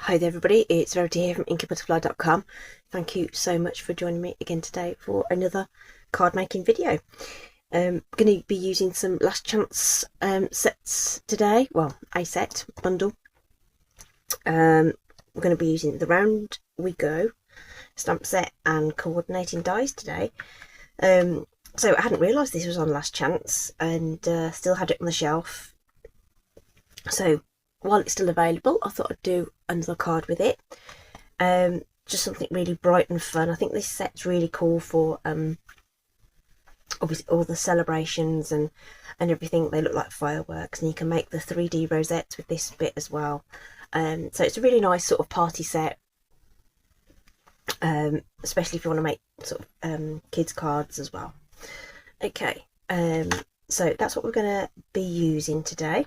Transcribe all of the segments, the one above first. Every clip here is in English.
Hi there everybody, it's Verity here from inkybutterfly.com. Thank you so much for joining me again today for another card making video. I'm going to be using some last chance sets today, well a set, bundle. We're going to be using the Round We Go stamp set and coordinating dies today. So I hadn't realised this was on last chance and still had it on the shelf. So while it's still available, I thought I'd do another card with it. Just something really bright and fun. I think this set's really cool for obviously all the celebrations and everything. They look like fireworks, and you can make the 3D rosettes with this bit as well. So it's a really nice sort of party set, especially if you want to make sort of kids cards as well. Okay, so that's what we're going to be using today.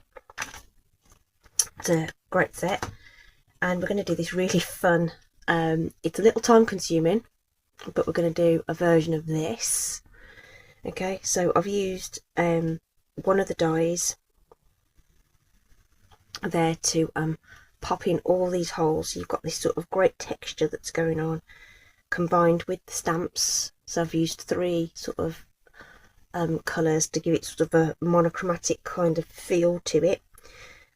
It's a great set, and we're going to do this really fun. It's a little time consuming, but we're going to do a version of this. Okay, so I've used one of the dies there to pop in all these holes, so you've got this sort of great texture that's going on combined with the stamps. So I've used three sort of colours to give it sort of a monochromatic kind of feel to it.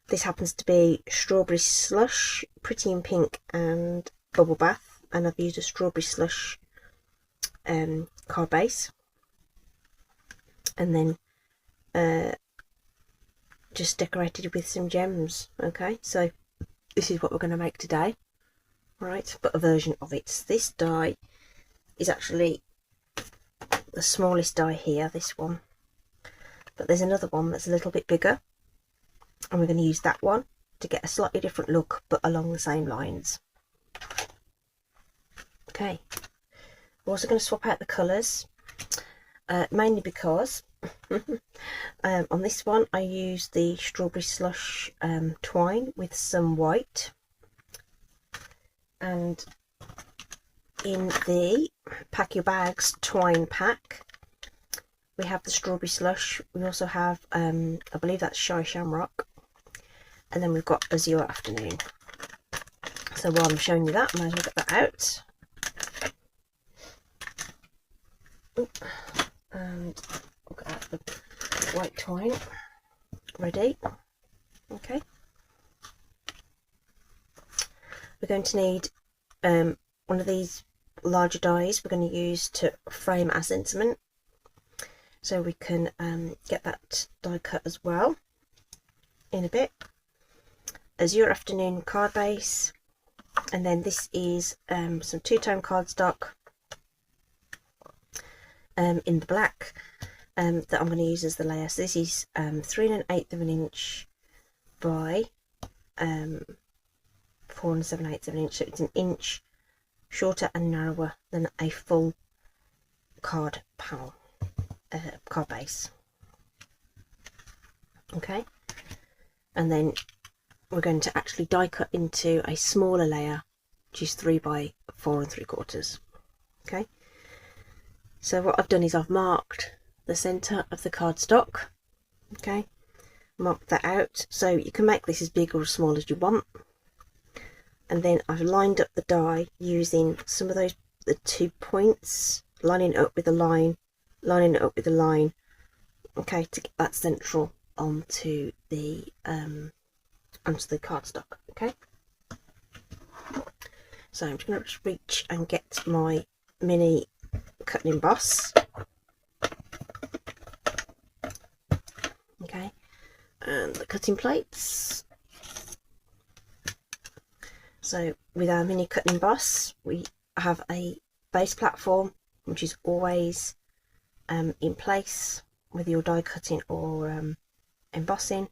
This happens to be Strawberry Slush, Pretty in Pink and Bubble Bath, and I've used a Strawberry Slush card base, and then just decorated with some gems. Okay, so this is what we're going to make today, right? But a version of it. This die is actually the smallest die here, this one, but there's another one that's a little bit bigger, and we're going to use that one to get a slightly different look but along the same lines. Okay, we're also going to swap out the colours, mainly because on this one I used the Strawberry Slush twine with some white, and in the Pack Your Bags twine pack we have the Strawberry Slush. We also have I believe that's Shy Shamrock, and then we've got Azure Afternoon. So while I'm showing you that, I might as well get that out. And we'll get out the white twine ready. Okay, we're going to need one of these larger dies we're going to use to frame our sentiment, so we can get that die cut as well in a bit. Azure Afternoon card base, and then this is some two-tone cardstock in the black that I'm going to use as the layer. So this is 3 1/8 of an inch by 4 7/8 of an inch, so it's an inch shorter and narrower than a full card panel, card base. Okay, and then we're going to actually die cut into a smaller layer, which is 3 by 4 3/4. Okay, so what I've done is I've marked the centre of the cardstock. Okay, marked that out, so you can make this as big or as small as you want. And then I've lined up the die using some of those, the 2 points, lining it up with a line, lining it up with a line. Okay, to get that central onto the cardstock. Okay, so I'm just going to reach and get my mini cutting emboss. Okay, and the cutting plates. So with our mini cutting emboss, we have a base platform which is always in place with your die cutting or embossing.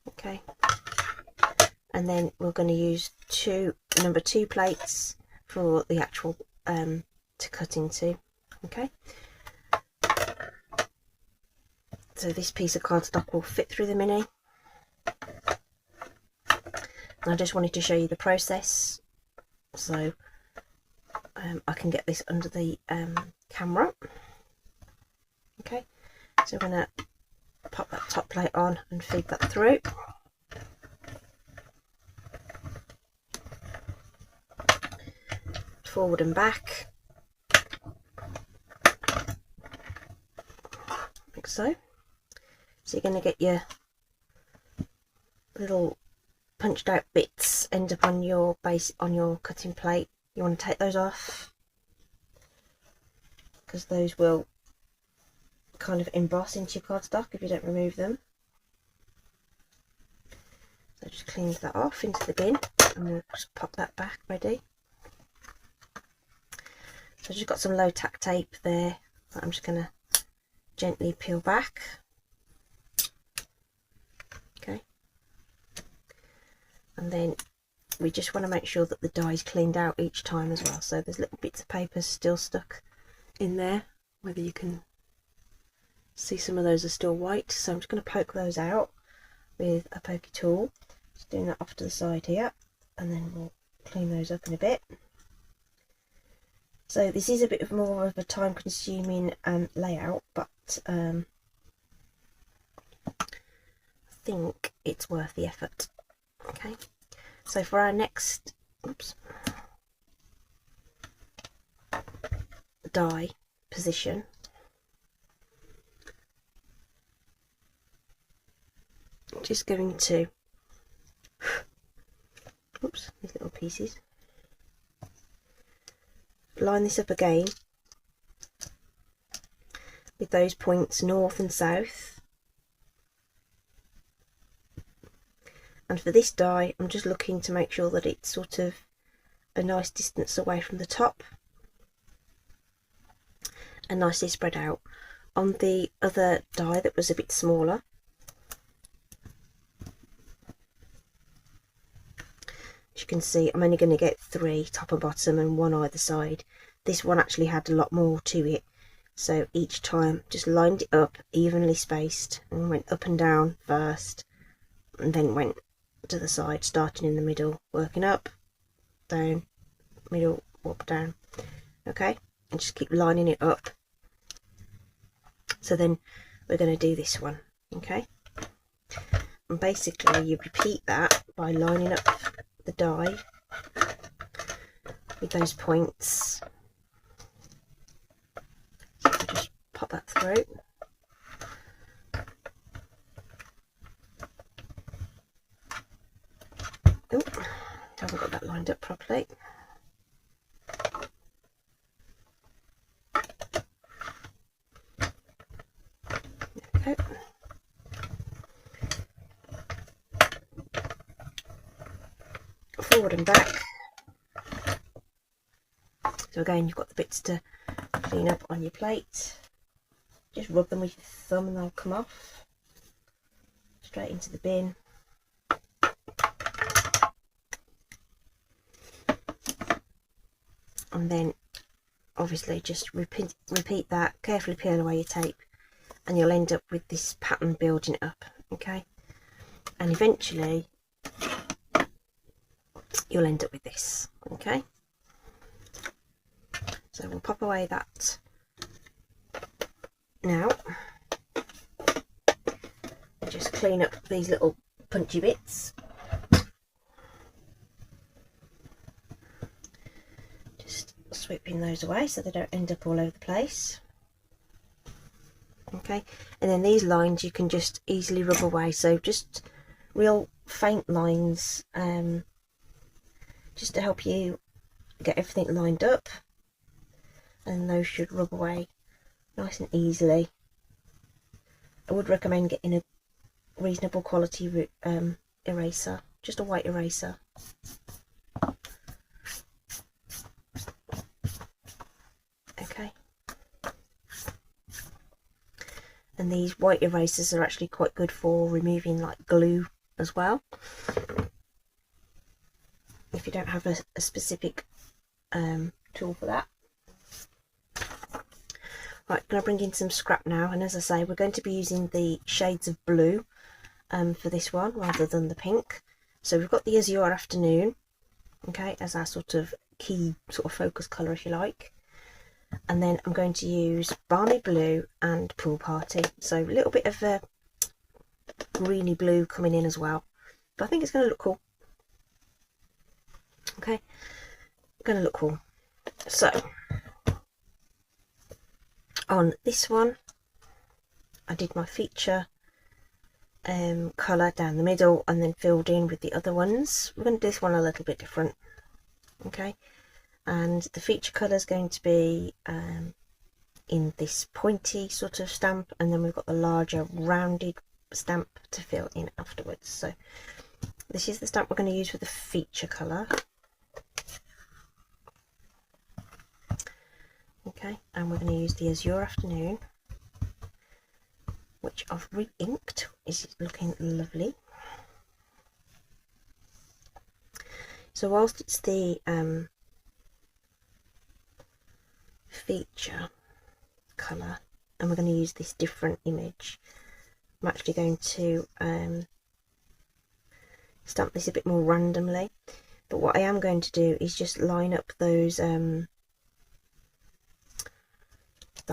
Okay, and then we're going to use number 2 plates for the actual to cut into. Okay, so this piece of cardstock will fit through the mini. I just wanted to show you the process, so I can get this under the camera. Okay, so we're going to pop that top plate on and feed that through. forward and back, like so. So you're going to get your little punched out bits end up on your base, on your cutting plate. You want to take those off because those will kind of emboss into your cardstock if you don't remove them. So just clean that off into the bin and we'll just pop that back ready. So I've just got some low tack tape there that I'm just going to gently peel back. Okay. And then we just want to make sure that the die is cleaned out each time as well. So there's little bits of paper still stuck in there, whether you can see some of those are still white. So I'm just going to poke those out with a pokey tool. Just doing that off to the side here, and then we'll clean those up in a bit. So this is a bit more of a time consuming layout, but I think it's worth the effort. Okay, so for our next die position, I'm just going to these little pieces, line this up again with those points north and south. And for this die, I'm just looking to make sure that it's sort of a nice distance away from the top and nicely spread out. On the other die that was a bit smaller, as you can see, I'm only going to get 3 top and bottom and 1 either side. This one actually had a lot more to it, so each time just lined it up evenly spaced and went up and down first, and then went to the side, starting in the middle, working up, down, middle, up, down. Okay, and just keep lining it up. So then we're going to do this one. Okay, and basically you repeat that by lining up the die with those points. So just pop that through. Oh, haven't got that lined up properly. There we go. Forward and back. So again, you've got the bits to clean up on your plate. Just rub them with your thumb and they'll come off. Straight into the bin. And then obviously just repeat that, carefully peel away your tape, and you'll end up with this pattern building up. Okay, and eventually you'll end up with this. Okay, so we'll pop away that now. Just clean up these little punchy bits. Just sweeping those away so they don't end up all over the place. Okay, and then these lines you can just easily rub away, so just real faint lines, just to help you get everything lined up, and those should rub away nice and easily. I would recommend getting a reasonable quality eraser, just a white eraser. Okay, and these white erasers are actually quite good for removing like glue as well, if you don't have a specific tool for that. Right, I'm going to bring in some scrap now, and as I say, we're going to be using the shades of blue for this one rather than the pink. So we've got the Azure Afternoon, okay, as our sort of key sort of focus colour, if you like. And then I'm going to use Balmy Blue and Pool Party. So a little bit of a greeny blue coming in as well. But I think it's going to look cool. Okay, going to look cool. So on this one I did my feature colour down the middle and then filled in with the other ones. We're going to do this one a little bit different, okay? And the feature colour is going to be in this pointy sort of stamp, and then we've got the larger rounded stamp to fill in afterwards. So this is the stamp we're going to use for the feature colour. Okay, and we're going to use the Azure Afternoon, which I've re-inked. Is looking lovely. So whilst it's the feature colour, and we're going to use this different image, I'm actually going to stamp this a bit more randomly. But what I am going to do is just line up those the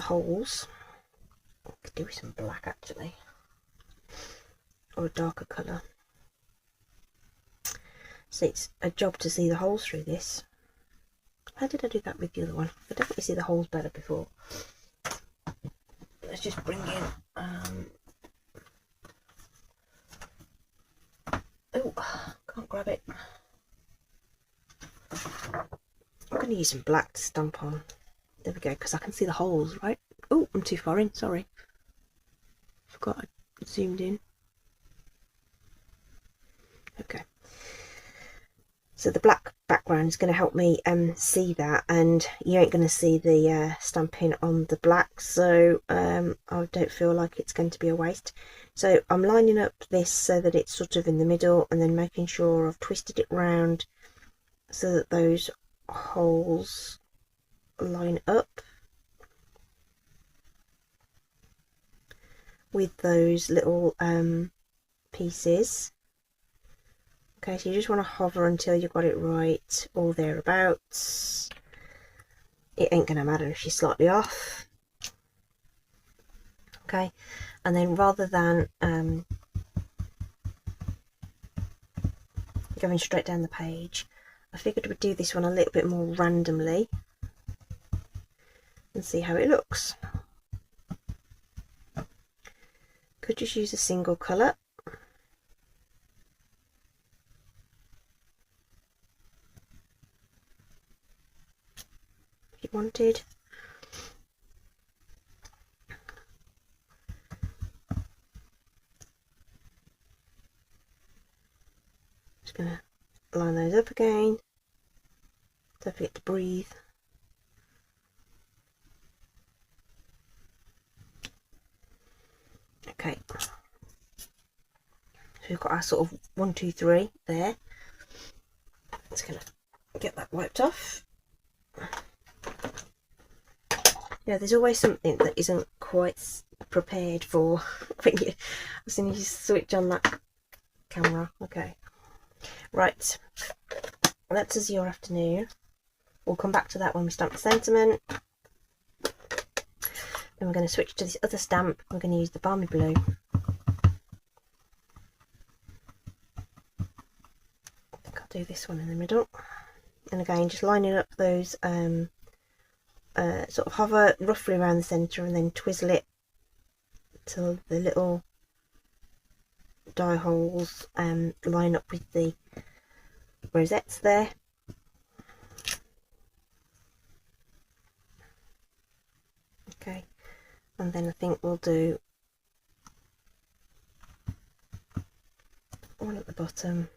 holes. I could do with some black actually, or a darker colour. So it's a job to see the holes through this. How did I do that with the other one? I definitely see the holes better before. Let's just bring in oh, can't grab it. I'm going to use some black to stamp on. There we go, because I can see the holes, right? Oh, I'm too far in, sorry. Forgot I zoomed in. Okay. So the black background is going to help me see that, and you ain't going to see the stamping on the black, so I don't feel like it's going to be a waste. So I'm lining up this so that it's sort of in the middle, and then making sure I've twisted it round so that those holes line up with those little pieces. Okay, so you just want to hover until you've got it right, or thereabouts. It ain't going to matter if she's slightly off. Okay, and then rather than going straight down the page, I figured we'd do this one a little bit more randomly and see how it looks. Could just use a single colour. If you wanted. Just going to line those up again. Don't forget to breathe. Okay, so we've got our sort of 1, 2, 3 there. Just gonna get that wiped off. Yeah, there's always something that isn't quite prepared for when you, as soon as you switch on that camera. Okay, right, that's Azure Afternoon. We'll come back to that when we stamp the sentiment. Then we're going to switch to this other stamp. We're going to use the Balmy Blue. I think I'll do this one in the middle. And again, just lining up those, sort of hover roughly around the centre and then twizzle it till the little die holes line up with the rosettes there. Okay. And then I think we'll do one at the bottom,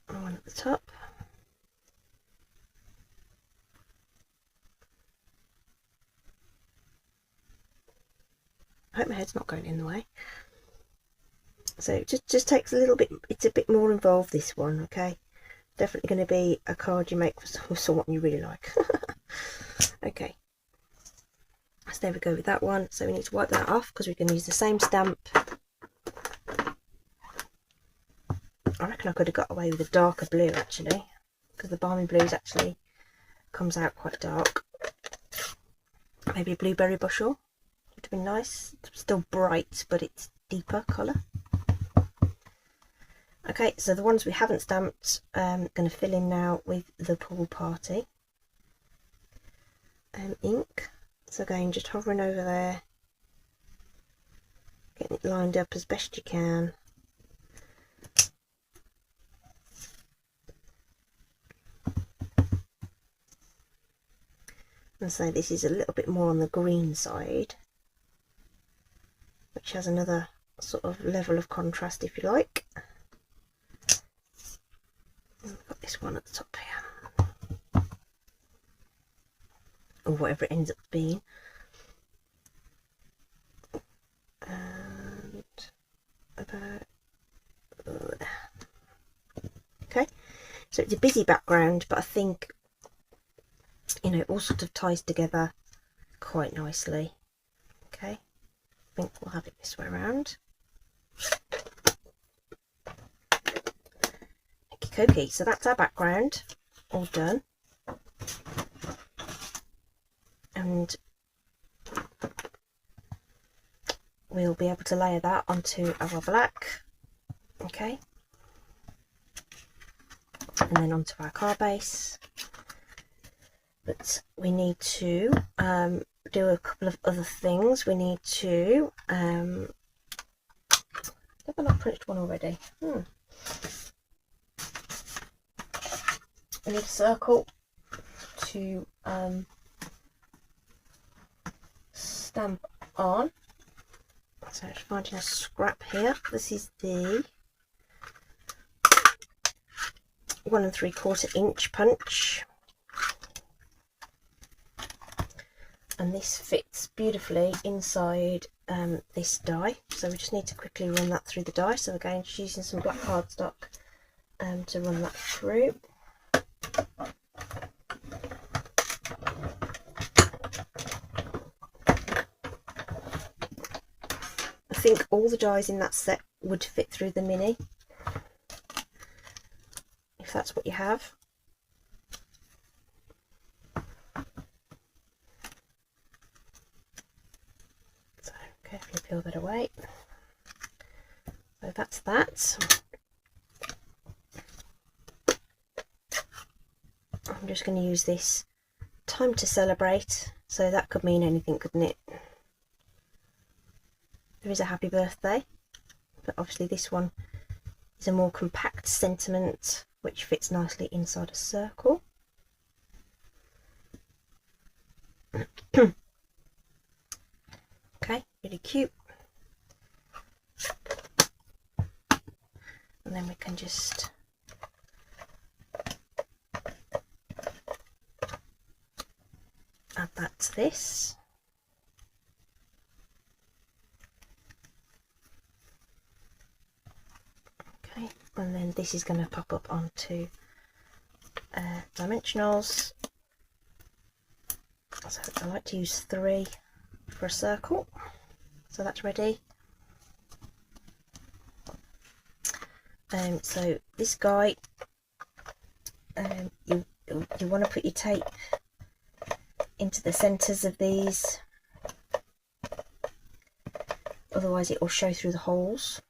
and one at the top. I hope my head's not going in the way. So it just takes a little bit, it's a bit more involved, this one, okay? Definitely going to be a card you make for someone you really like. Okay, so there we go with that one. So we need to wipe that off because we're going to use the same stamp. I reckon I could have got away with a darker blue actually, because the Balmy Blues actually comes out quite dark. Maybe a blueberry bushel would have been nice. It's still bright, but it's deeper colour. Okay, so the ones we haven't stamped, I'm going to fill in now with the pool party ink. So again, just hovering over there, getting it lined up as best you can. And so this is a little bit more on the green side, which has another sort of level of contrast, if you like. And we've got this one at the top here, or whatever it ends up being. And about okay, so it's a busy background, but I think, you know, it all sort of ties together quite nicely. Okay, I think we'll have it this way around. Okie, so that's our background all done, and we'll be able to layer that onto our black. Okay, and then onto our card base. But we need to do a couple of other things. We need to have I not printed one already? We need a circle to stamp on. So I'm finding a scrap here. This is the 1 3/4 inch punch, and this fits beautifully inside this die. So we just need to quickly run that through the die. So again, just using some black cardstock to run that through. I think all the dies in that set would fit through the mini, if that's what you have. So carefully peel that away. So that's that. I'm just going to use this time to celebrate, so that could mean anything, couldn't it? There is a happy birthday, but obviously this one is a more compact sentiment which fits nicely inside a circle. Okay, really cute. And then we can just add that to this. Okay, and then this is going to pop up onto dimensionals. So I like to use 3 for a circle. So that's ready. So this guy, you want to put your tape into the centres of these, otherwise it will show through the holes.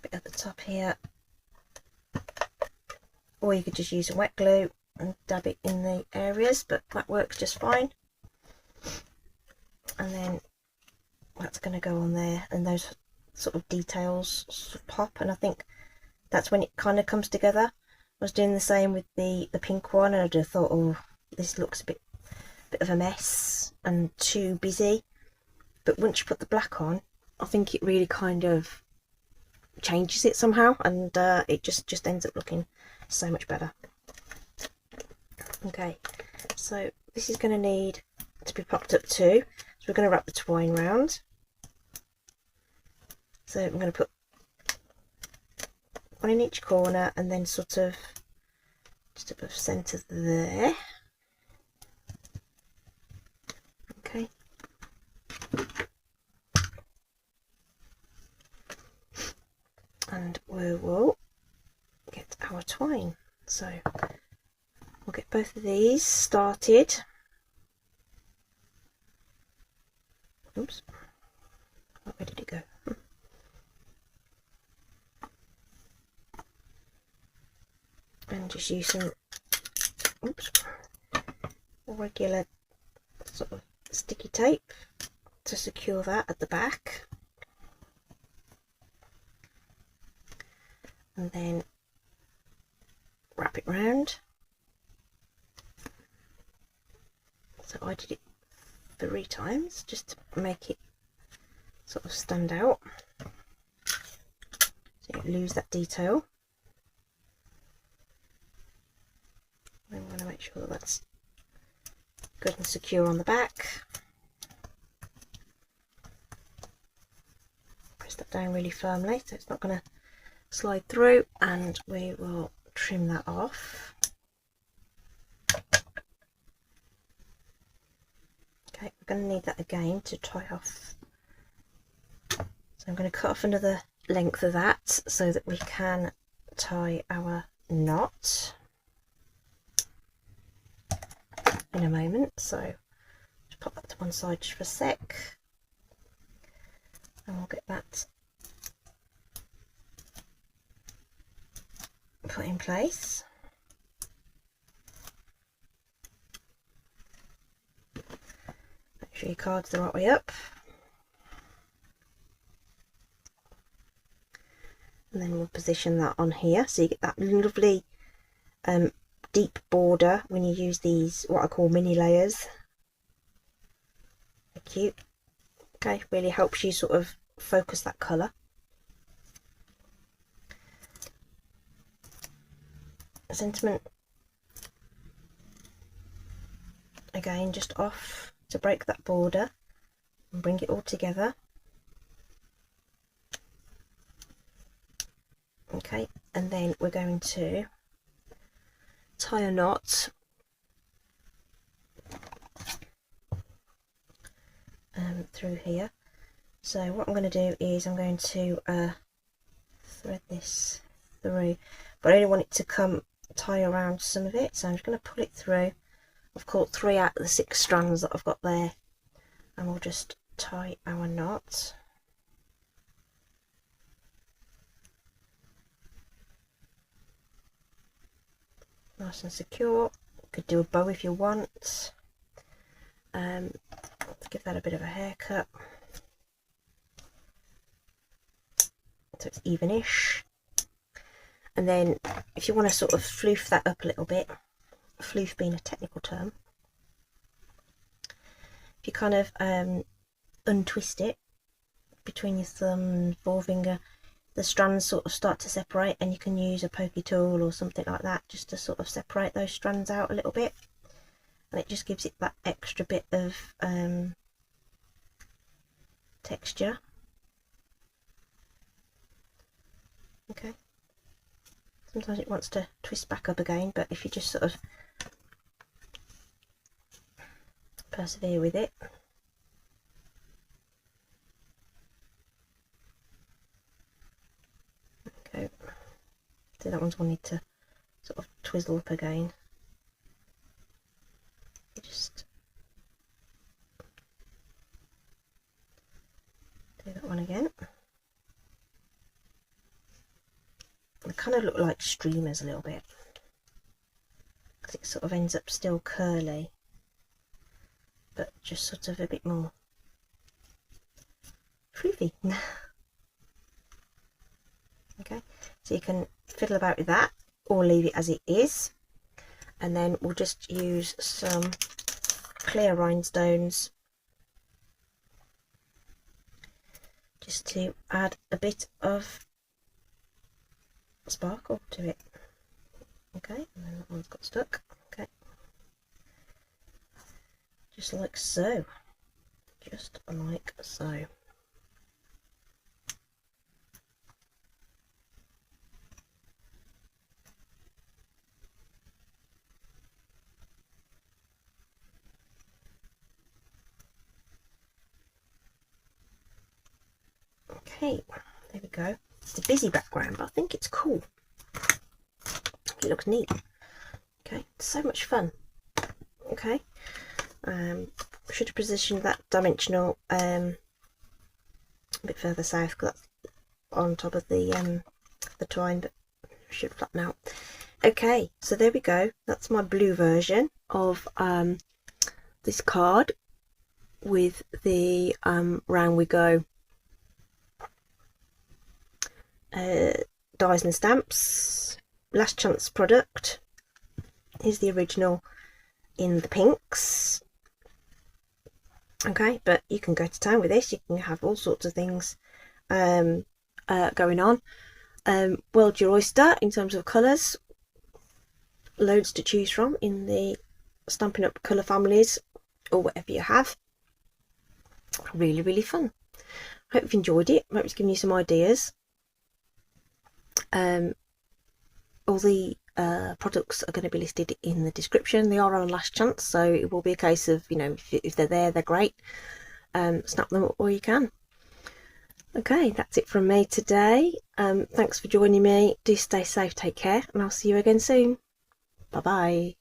Bit at the top here, or you could just use a wet glue and dab it in the areas, but that works just fine. And then that's going to go on there, and those sort of details sort of pop, and I think that's when it kind of comes together. I was doing the same with the pink one, and I just thought, oh, this looks a bit of a mess and too busy. But once you put the black on, I think it really kind of changes it somehow, and it just ends up looking so much better. Okay, so this is going to need to be popped up too, so we're going to wrap the twine round. So I'm going to put one in each corner, and then sort of just above centre there. Okay. And we will get our twine. So we'll get both of these started. Oops, where did it go? And just use some regular sort of sticky tape to secure that at the back, and then wrap it round. So I did it 3 times just to make it sort of stand out, so you don't lose that detail. I'm going to make sure that that's good and secure on the back. Press that down really firmly so it's not going to slide through, and we will trim that off. Okay, we're going to need that again to tie off. So I'm going to cut off another length of that so that we can tie our knot in a moment. So just pop that to one side just for a sec, and we'll get that put in place. Make sure your card's the right way up, and then we'll position that on here so you get that lovely deep border when you use these, what I call mini layers. They're cute. Okay, really helps you sort of focus that colour. Sentiment again just off to break that border and bring it all together. Okay, and then we're going to tie a knot through here. So what I'm going to do is I'm going to thread this through, but I only want it to come tie around some of it, so I'm just going to pull it through. I've caught 3 out of the 6 strands that I've got there, and we'll just tie our knot. Nice and secure. You could do a bow if you want. Let's give that a bit of a haircut so it's evenish. And then if you want to sort of floof that up a little bit, floof being a technical term, if you kind of untwist it between your thumb and forefinger, the strands sort of start to separate, and you can use a pokey tool or something like that just to sort of separate those strands out a little bit, and it just gives it that extra bit of texture. Okay, sometimes it wants to twist back up again, but if you just sort of persevere with it. Okay, so that one's wanted to sort of twizzle up again. Just do that one again. They kind of look like streamers a little bit, because it sort of ends up still curly, but just sort of a bit more floofy. Okay, so you can fiddle about with that or leave it as it is, and then we'll just use some clear rhinestones just to add a bit of sparkle to it. Okay, and then that one's got stuck. Okay, just like so, just like so. Okay, there we go. It's a busy background, but I think it's cool. It looks neat. Okay, so much fun. Okay, should have positioned that dimensional a bit further south, because that's on top of the twine, but should flatten out. Okay, so there we go. That's my blue version of this card with the Round We Go dies and stamps. Last chance product. Here's the original in the pinks. Okay, but you can go to town with this. You can have all sorts of things going on. World your oyster in terms of colours. Loads to choose from in the Stampin' Up colour families, or whatever you have. Really, really fun. Hope you've enjoyed it. Hope it's given you some ideas. All the products are going to be listed in the description. They are on last chance, so it will be a case of, you know, if they're there, they're great. Snap them up while you can. Okay, that's it from me today. Thanks for joining me. Do stay safe, take care, and I'll see you again soon. Bye bye.